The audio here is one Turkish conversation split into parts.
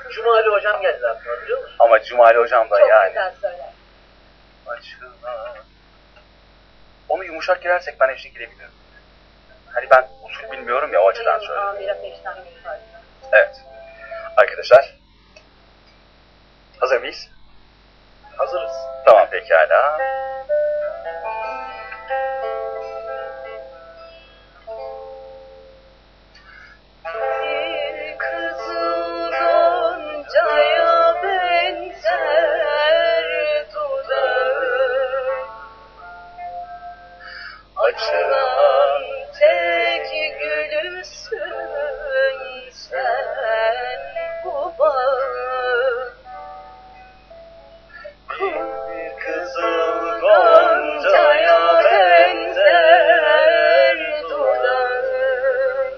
Cumali hocam geldi aklıma biliyor musun? Ama Cumali hocam da Çok yani. güzel söyler. Açılan. Onu yumuşak girersek ben eşlik edebilirim. Hani ben usul bilmiyorum ya, o açıdan söylüyorum. Evet. Arkadaşlar. Hazır mıyız? Hazırız. Tamam pekala. Bir kızıl goncaya benzer dudağın, açılan tek gülüsün sen bu bağın. Bir kızıl goncaya benzer dudağın,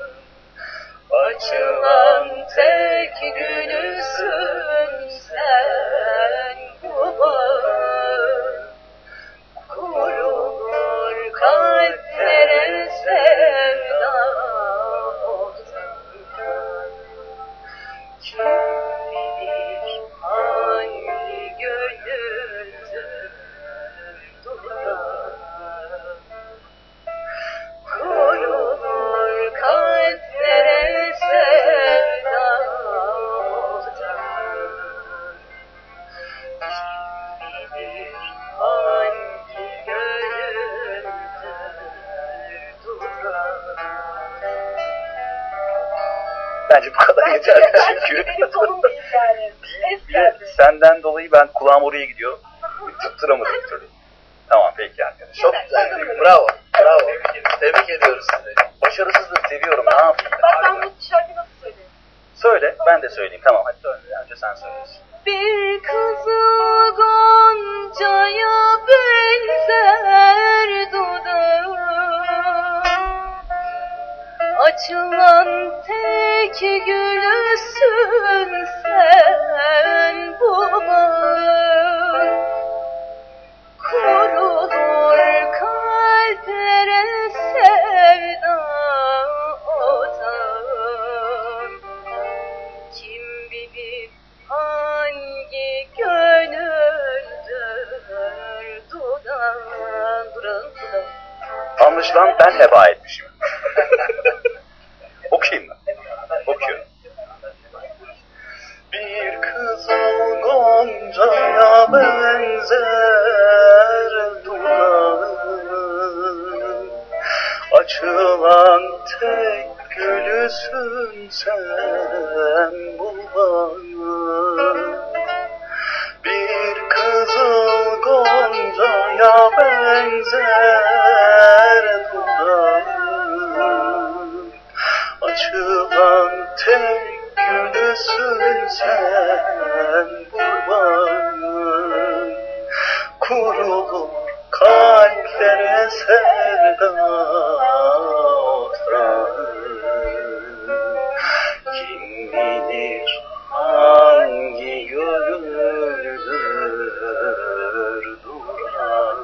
açılan tek gülüsün sen bu bağın. Kurulur kalplere sevda ozan. Kim bilir hangi gönüldür dudağın. Kurulur kalplere sevda ozan. Kim bilir hangi gönüldür dudağın. Bence bu kadar yeter çünkü. Benim tonum değil yani. Senden dolayı ben kulağım oraya gidiyor. Tutturamadım bir türlü. Tamam peki arkadaşlar. Çok güzel. Bravo. Bravo. Tebrik ediyoruz sizi. Başarısızlığı seviyorum, ne yapayım? Bak ben bu şarkıyı nasıl söyleyeyim? Söyle, ben de söyleyeyim. Tamam hadi söyle. Önce sen söylesin. Bir kızıl goncaya benzer dudağın, açılan tek gülüsün sen bu bağın. Kurulur kalplere sevda otan. Kim bilir hangi gönüldür dudağın. Dudağın. Anlaşılan ben heba etmişim. Okuyayım mı? Okuyorum. Bir kızıl goncaya benzer dudağın, açılan tek gülüsün sen bu bağın. Bir kızıl goncaya benzer dudağın, açılan tek gülüsün sen bu bağın. Kurulur kalplere sevda otan. Kim bilir hangi gönüldür duran.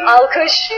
Alkış.